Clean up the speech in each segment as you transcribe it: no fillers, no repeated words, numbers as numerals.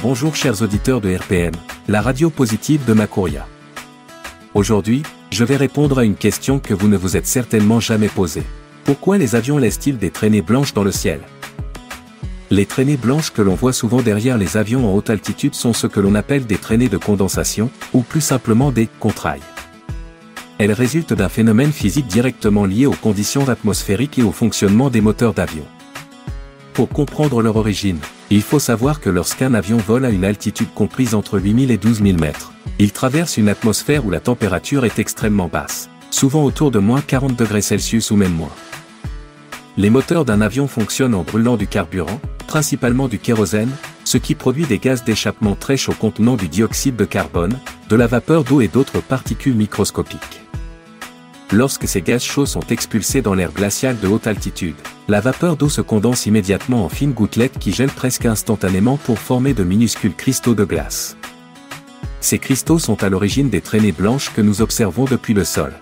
Bonjour chers auditeurs de RPM, la radio positive de Makuria. Aujourd'hui, je vais répondre à une question que vous ne vous êtes certainement jamais posée. Pourquoi les avions laissent-ils des traînées blanches dans le ciel? Les traînées blanches que l'on voit souvent derrière les avions en haute altitude sont ce que l'on appelle des traînées de condensation, ou plus simplement des contrails. Elles résultent d'un phénomène physique directement lié aux conditions atmosphériques et au fonctionnement des moteurs d'avion. Pour comprendre leur origine, il faut savoir que lorsqu'un avion vole à une altitude comprise entre 8000 et 12000 mètres, il traverse une atmosphère où la température est extrêmement basse, souvent autour de moins 40 degrés Celsius ou même moins. Les moteurs d'un avion fonctionnent en brûlant du carburant, principalement du kérosène, ce qui produit des gaz d'échappement très chauds contenant du dioxyde de carbone, de la vapeur d'eau et d'autres particules microscopiques. Lorsque ces gaz chauds sont expulsés dans l'air glacial de haute altitude, la vapeur d'eau se condense immédiatement en fines gouttelettes qui gèlent presque instantanément pour former de minuscules cristaux de glace. Ces cristaux sont à l'origine des traînées blanches que nous observons depuis le sol.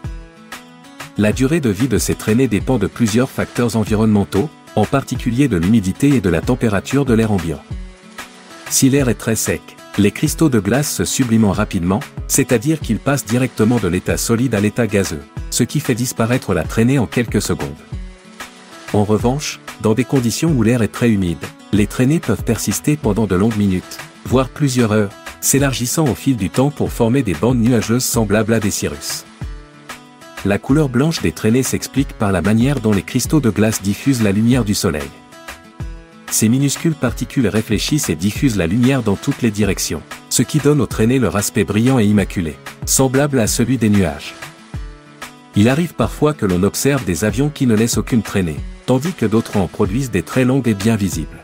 La durée de vie de ces traînées dépend de plusieurs facteurs environnementaux, en particulier de l'humidité et de la température de l'air ambiant. Si l'air est très sec, les cristaux de glace se subliment rapidement, c'est-à-dire qu'ils passent directement de l'état solide à l'état gazeux, ce qui fait disparaître la traînée en quelques secondes. En revanche, dans des conditions où l'air est très humide, les traînées peuvent persister pendant de longues minutes, voire plusieurs heures, s'élargissant au fil du temps pour former des bandes nuageuses semblables à des cirrus. La couleur blanche des traînées s'explique par la manière dont les cristaux de glace diffusent la lumière du soleil. Ces minuscules particules réfléchissent et diffusent la lumière dans toutes les directions, ce qui donne aux traînées leur aspect brillant et immaculé, semblable à celui des nuages. Il arrive parfois que l'on observe des avions qui ne laissent aucune traînée, tandis que d'autres en produisent des très longues et bien visibles.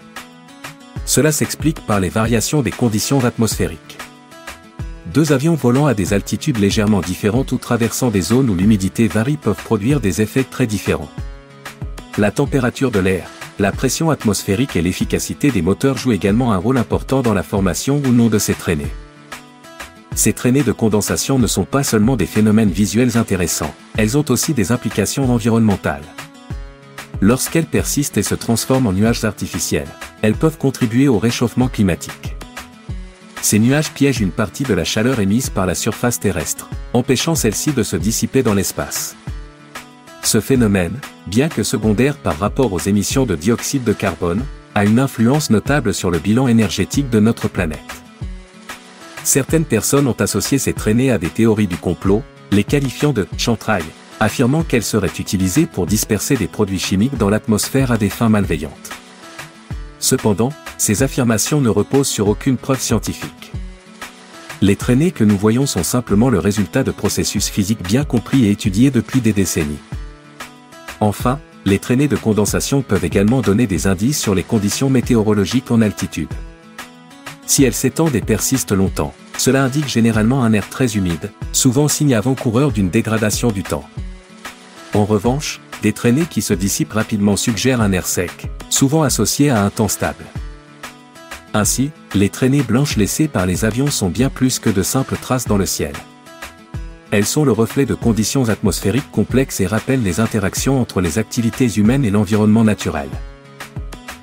Cela s'explique par les variations des conditions atmosphériques. Deux avions volant à des altitudes légèrement différentes ou traversant des zones où l'humidité varie peuvent produire des effets très différents. La température de l'air, la pression atmosphérique et l'efficacité des moteurs jouent également un rôle important dans la formation ou non de ces traînées. Ces traînées de condensation ne sont pas seulement des phénomènes visuels intéressants, elles ont aussi des implications environnementales. Lorsqu'elles persistent et se transforment en nuages artificiels, elles peuvent contribuer au réchauffement climatique. Ces nuages piègent une partie de la chaleur émise par la surface terrestre, empêchant celle-ci de se dissiper dans l'espace. Ce phénomène, bien que secondaire par rapport aux émissions de dioxyde de carbone, a une influence notable sur le bilan énergétique de notre planète. Certaines personnes ont associé ces traînées à des théories du complot, les qualifiant de « chantrail », affirmant qu'elles seraient utilisées pour disperser des produits chimiques dans l'atmosphère à des fins malveillantes. Cependant, ces affirmations ne reposent sur aucune preuve scientifique. Les traînées que nous voyons sont simplement le résultat de processus physiques bien compris et étudiés depuis des décennies. Enfin, les traînées de condensation peuvent également donner des indices sur les conditions météorologiques en altitude. Si elles s'étendent et persistent longtemps, cela indique généralement un air très humide, souvent signe avant-coureur d'une dégradation du temps. En revanche, des traînées qui se dissipent rapidement suggèrent un air sec, souvent associé à un temps stable. Ainsi, les traînées blanches laissées par les avions sont bien plus que de simples traces dans le ciel. Elles sont le reflet de conditions atmosphériques complexes et rappellent les interactions entre les activités humaines et l'environnement naturel.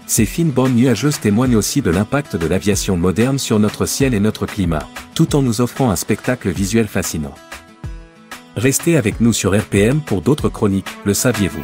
Ces fines bandes nuageuses témoignent aussi de l'impact de l'aviation moderne sur notre ciel et notre climat, tout en nous offrant un spectacle visuel fascinant. Restez avec nous sur RPM pour d'autres chroniques, le saviez-vous ?